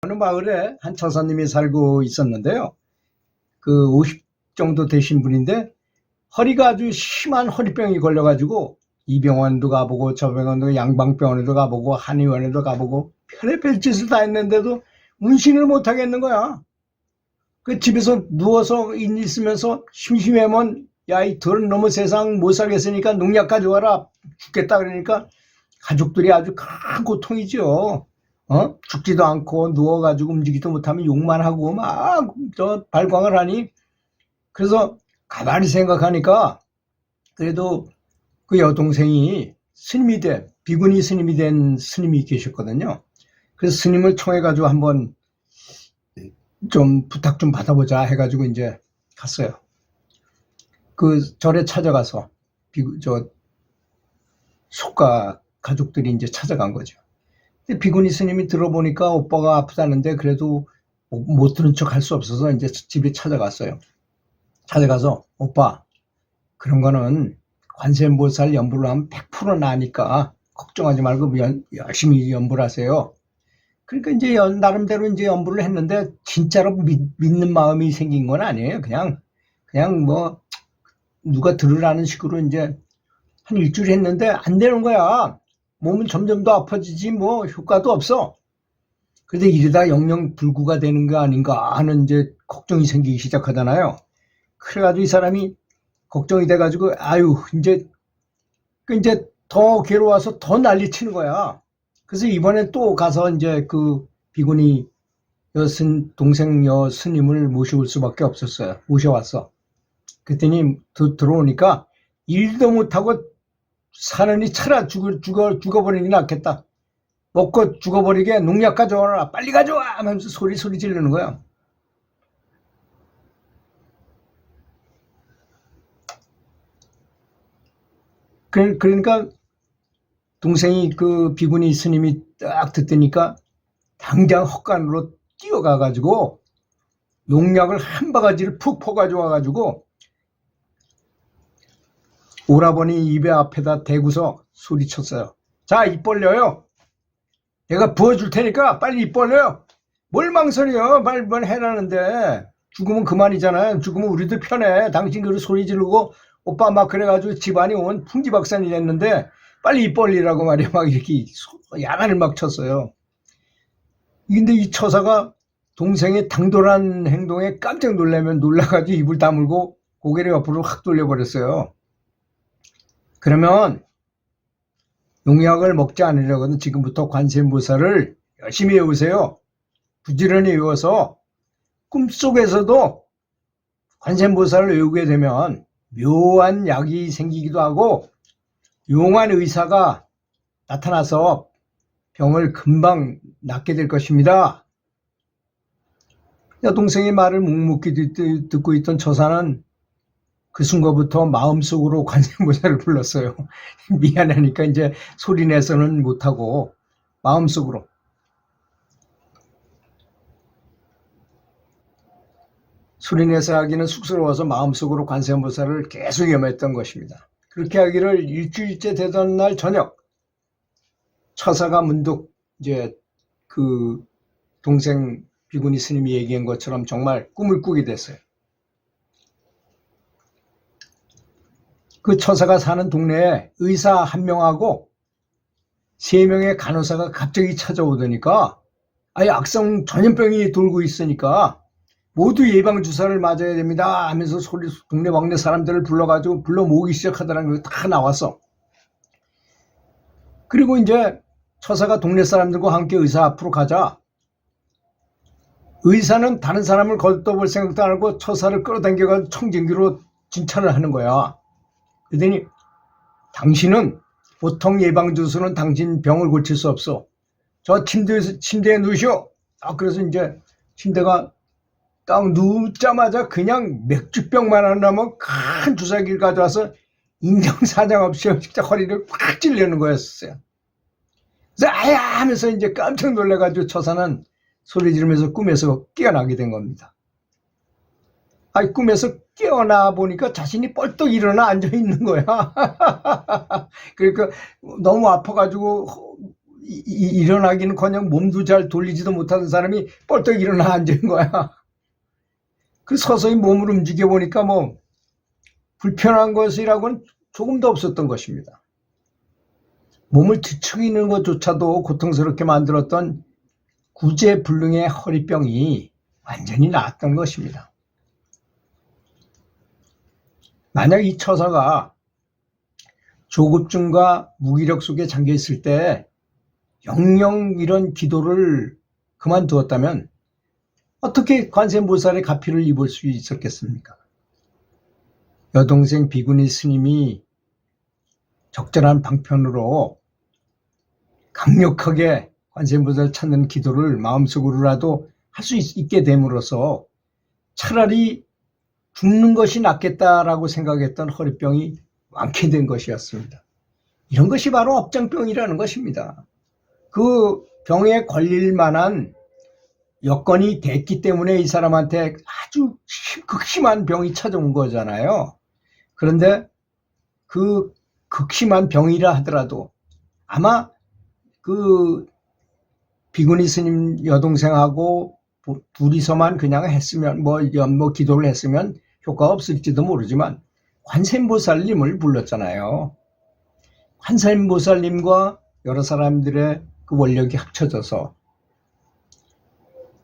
어느 마을에 한 처사님이 살고 있었는데요. 그 50 정도 되신 분인데 허리가 아주 심한 허리병이 걸려가지고 이 병원도 가보고 저 병원도 양방병원에도 가보고 한의원에도 가보고 별의별 짓을 다 했는데도 운신을 못 하겠는 거야. 그 집에서 누워서 있으면서 심심하면 야, 이 더러운 놈의 세상 못 살겠으니까 농약 가져와라. 죽겠다 그러니까 가족들이 아주 큰 고통이죠. 죽지도 않고 누워가지고 움직이지도 못하면 욕만 하고 막 저 발광을 하니, 그래서 가만히 생각하니까 그래도 그 여동생이 스님이 된, 비구니 스님이 된 스님이 계셨거든요. 그래서 스님을 청해가지고 한번 좀 부탁 좀 받아보자 해가지고 이제 갔어요. 그 절에 찾아가서 속가 가족들이 이제 찾아간 거죠. 근데 비구니 스님이 들어보니까 오빠가 아프다는데 그래도 못 들은 척 할 수 없어서 이제 집에 찾아갔어요. 찾아가서 오빠, 그런 거는 관세음보살 연불을 하면 100% 나니까 걱정하지 말고 열심히 연불 하세요. 그러니까 이제 나름대로 이제 연불을 했는데 진짜로 믿는 마음이 생긴 건 아니에요. 그냥 뭐 누가 들으라는 식으로 이제 한 일주일 했는데 안 되는 거야. 몸은 점점 더 아파지지 뭐 효과도 없어. 그런데 이러다 영영 불구가 되는 거 아닌가 하는 이제 걱정이 생기기 시작하잖아요. 그래가지고 이 사람이 걱정이 돼가지고 아유 이제 더 괴로워서 더 난리치는 거야. 그래서 이번에 또 가서 이제 그 비구니 동생 스님을 모셔올 수밖에 없었어요. 모셔왔어. 그랬더니 들어오니까 일도 못하고 사느니 차라 죽어버리는 게 낫겠다. 먹고 죽어버리게 농약 가져와라. 빨리 가져와 하면서 소리 지르는 거야. 그러니까 동생이 그 비구니 스님이 딱 듣더니까 당장 헛간으로 뛰어가가지고 농약을 한 바가지를 푹 퍼가지고 오라버니 입에 앞에다 대고서 소리쳤어요. 자, 입 벌려요. 내가 부어줄 테니까 빨리 입 벌려요. 뭘 망설여. 빨리 해라는데. 죽으면 그만이잖아요. 죽으면 우리도 편해. 당신 그런 소리 지르고 오빠 막 그래가지고 집안이 온 풍지박산이 됐는데 빨리 입 벌리라고 말이야. 막 이렇게 야단을 막 쳤어요. 근데 이 처사가 동생의 당돌한 행동에 깜짝 놀라가지고 입을 다물고 고개를 옆으로 확 돌려버렸어요. 그러면 농약을 먹지 않으려거든 지금부터 관세음보살을 열심히 외우세요. 부지런히 외워서 꿈속에서도 관세음보살을 외우게 되면 묘한 약이 생기기도 하고 용한 의사가 나타나서 병을 금방 낫게 될 것입니다. 여동생의 말을 묵묵히 듣고 있던 처사는 그 순간부터 마음속으로 관세음보살을 불렀어요. 미안하니까 이제 소리내서는 못하고 마음속으로. 소리내서 하기는 쑥스러워서 마음속으로 관세음보살을 계속 염했던 것입니다. 그렇게 하기를 일주일째 되던 날 저녁, 처사가 문득 이제 그 동생 비구니 스님이 얘기한 것처럼 정말 꿈을 꾸게 됐어요. 그 처사가 사는 동네에 의사 한 명하고 3명의 간호사가 갑자기 찾아오더니까 아예 악성 전염병이 돌고 있으니까 모두 예방주사를 맞아야 됩니다 하면서 동네 막내 사람들을 불러가지고 불러 모으기 시작하더라는 거 다 나왔어. 그리고 이제 처사가 동네 사람들과 함께 의사 앞으로 가자. 의사는 다른 사람을 걷어볼 생각도 안 하고 처사를 끌어당겨가지고 청진기로 진찰을 하는 거야. 그러더니 당신은 보통 예방주사는 당신 병을 고칠 수 없어. 저 침대에 누우시오. 그래서 이제 침대가 딱 누우자마자 그냥 맥주병만 하나면 큰 주사기를 가져와서 인정사정 없이 진짜 허리를 꽉 찔려는 거였어요. 그래서 아야 하면서 이제 깜짝 놀라가지고 처사는 소리 지르면서 꿈에서 깨어나게 된 겁니다. 꿈에서 깨어나 보니까 자신이 뻘떡 일어나 앉아 있는 거야. 그러니까 너무 아파가지고 일어나기는커녕 몸도 잘 돌리지도 못하는 사람이 뻘떡 일어나 앉은 거야. 그 서서히 몸을 움직여 보니까 뭐 불편한 것이라고는 조금도 없었던 것입니다. 몸을 뒤척이는 것조차도 고통스럽게 만들었던 구제불능의 허리병이 완전히 나았던 것입니다. 만약 이 처사가 조급증과 무기력 속에 잠겨 있을 때 영영 이런 기도를 그만두었다면 어떻게 관세음보살의 가피를 입을 수 있었겠습니까? 여동생 비구니 스님이 적절한 방편으로 강력하게 관세음보살 찾는 기도를 마음속으로라도 할 수 있게 됨으로써 차라리 죽는 것이 낫겠다라고 생각했던 허리병이 완쾌된 것이었습니다. 이런 것이 바로 업장병이라는 것입니다. 그 병에 걸릴 만한 여건이 됐기 때문에 이 사람한테 아주 극심한 병이 찾아온 거잖아요. 그런데 그 극심한 병이라 하더라도 아마 그 비구니 스님 여동생하고 둘이서만 그냥 했으면 뭐 기도를 했으면 효과가 없을지도 모르지만 관세음보살님을 불렀잖아요. 관세음보살님과 여러 사람들의 그 원력이 합쳐져서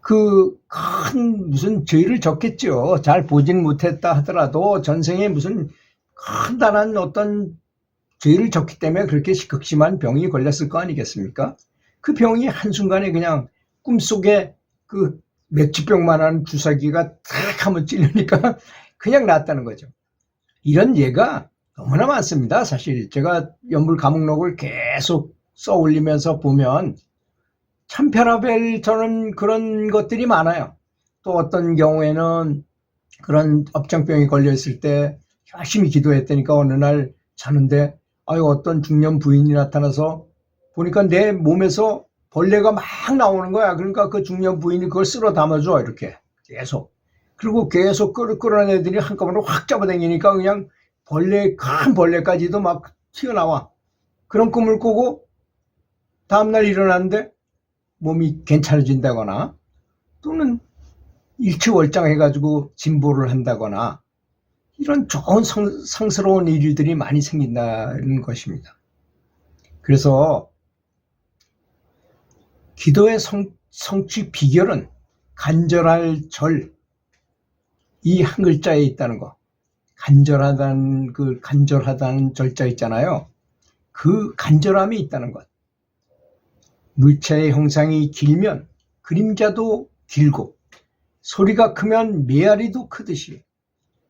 그 큰 무슨 죄를 졌겠죠. 잘 보진 못했다 하더라도 전생에 무슨 큰단한 어떤 죄를 졌기 때문에 그렇게 극심한 병이 걸렸을 거 아니겠습니까? 그 병이 한순간에 그냥 꿈속에 그 맥주병만한 주사기가 탁 하면 찔리니까 그냥 낫다는 거죠. 이런 예가 너무나 많습니다. 사실 제가 연불 감옥록을 계속 써올리면서 보면 참 별의별 저는 그런 것들이 많아요. 또 어떤 경우에는 그런 업장병이 걸려있을 때 열심히 기도했다니까 어느 날 자는데 어떤 중년 부인이 나타나서 보니까 내 몸에서 벌레가 막 나오는 거야. 그러니까 그 중년 부인이 그걸 쓸어 담아줘 이렇게 계속. 그리고 계속 끌어내더니 한꺼번에 확 잡아당기니까 그냥 큰 벌레까지도 막 튀어나와. 그런 꿈을 꾸고 다음날 일어났는데 몸이 괜찮아진다거나 또는 일취월장해가지고 진보를 한다거나 이런 좋은 상스러운 일들이 많이 생긴다는 것입니다. 그래서 기도의 성취 비결은 간절할 절, 이 한 글자에 있다는 거. 간절하다는 절자 있잖아요. 그 간절함이 있다는 것. 물체의 형상이 길면 그림자도 길고 소리가 크면 메아리도 크듯이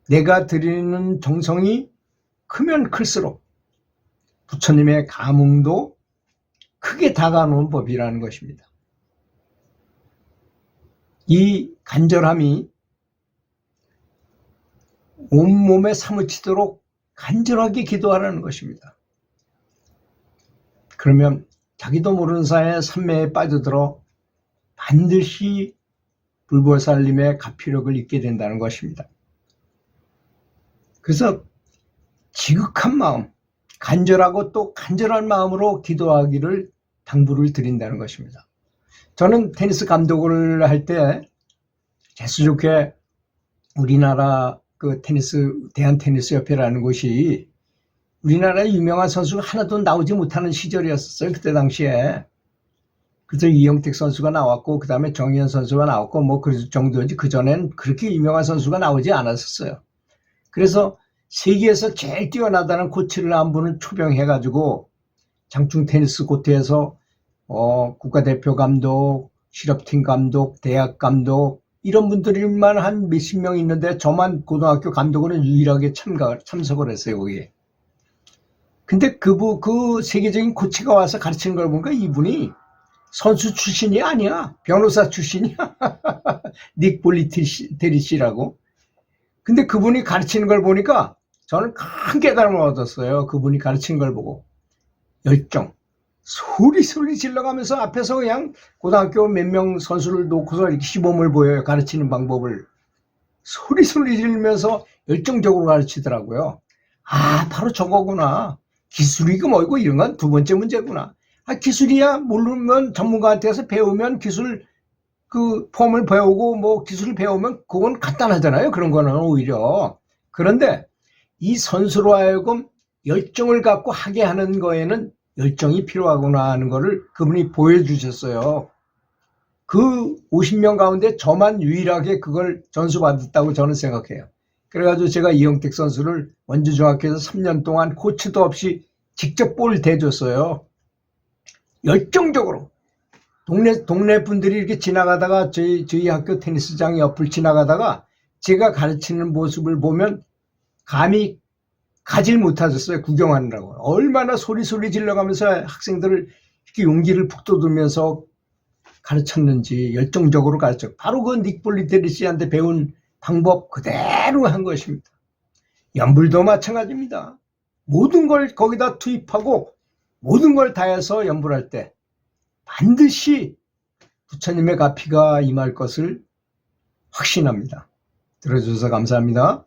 내가 드리는 정성이 크면 클수록 부처님의 감흥도 크게 다가오는 법이라는 것입니다. 이 간절함이 온몸에 사무치도록 간절하게 기도하라는 것입니다. 그러면 자기도 모르는 사이에 산매에 빠져들어 반드시 불보살님의 가피력을 잊게 된다는 것입니다. 그래서 지극한 마음, 간절하고 또 간절한 마음으로 기도하기를 당부를 드린다는 것입니다. 저는 테니스 감독을 할 때 재수 좋게 우리나라 그 대한테니스협회라는 곳이 우리나라의 유명한 선수가 하나도 나오지 못하는 시절이었어요. 그때 당시에. 그래서 이영택 선수가 나왔고 그 다음에 정희연 선수가 나왔고 뭐 그 정도지 그전엔 그렇게 유명한 선수가 나오지 않았었어요. 그래서 세계에서 제일 뛰어나다는 코치를 한 분을 초병해가지고 장충 테니스 코트에서 국가대표 감독, 실업팀 감독, 대학 감독 이런 분들만 한 몇십 명 있는데 저만 고등학교 감독으로 유일하게 참석을 했어요 거기에. 근데 그 세계적인 코치가 와서 가르치는 걸 보니까 이분이 선수 출신이 아니야. 변호사 출신이야. 닉 볼리테리 씨라고. 근데 그분이 가르치는 걸 보니까 저는 큰 깨달음을 얻었어요. 그분이 가르치는 걸 보고. 열정. 소리 질러가면서 앞에서 그냥 고등학교 몇 명 선수를 놓고서 이렇게 시범을 보여요. 가르치는 방법을. 소리 지르면서 열정적으로 가르치더라고요. 바로 저거구나. 기술이고 뭐고 이런 건 두 번째 문제구나. 기술이야 모르면 전문가한테서 배우면 기술 그 폼을 배우고 뭐 기술을 배우면 그건 간단하잖아요. 그런 거는 오히려. 그런데 이 선수로 하여금 열정을 갖고 하게 하는 거에는 열정이 필요하구나 하는 거를 그분이 보여주셨어요. 그 50명 가운데 저만 유일하게 그걸 전수받았다고 저는 생각해요. 그래가지고 제가 이영택 선수를 원주중학교에서 3년 동안 코치도 없이 직접 볼 대줬어요. 열정적으로. 동네 분들이 이렇게 지나가다가 저희 학교 테니스장 옆을 지나가다가 제가 가르치는 모습을 보면 감히 가질 못하셨어요. 구경하느라고. 얼마나 소리 질러가면서 학생들을 이렇게 용기를 북돋으면서 가르쳤는지 열정적으로 가르쳤고 바로 그 닉 볼리테리 씨한테 배운 방법 그대로 한 것입니다. 연불도 마찬가지입니다. 모든 걸 거기다 투입하고 모든 걸 다해서 연불할 때 반드시 부처님의 가피가 임할 것을 확신합니다. 들어주셔서 감사합니다.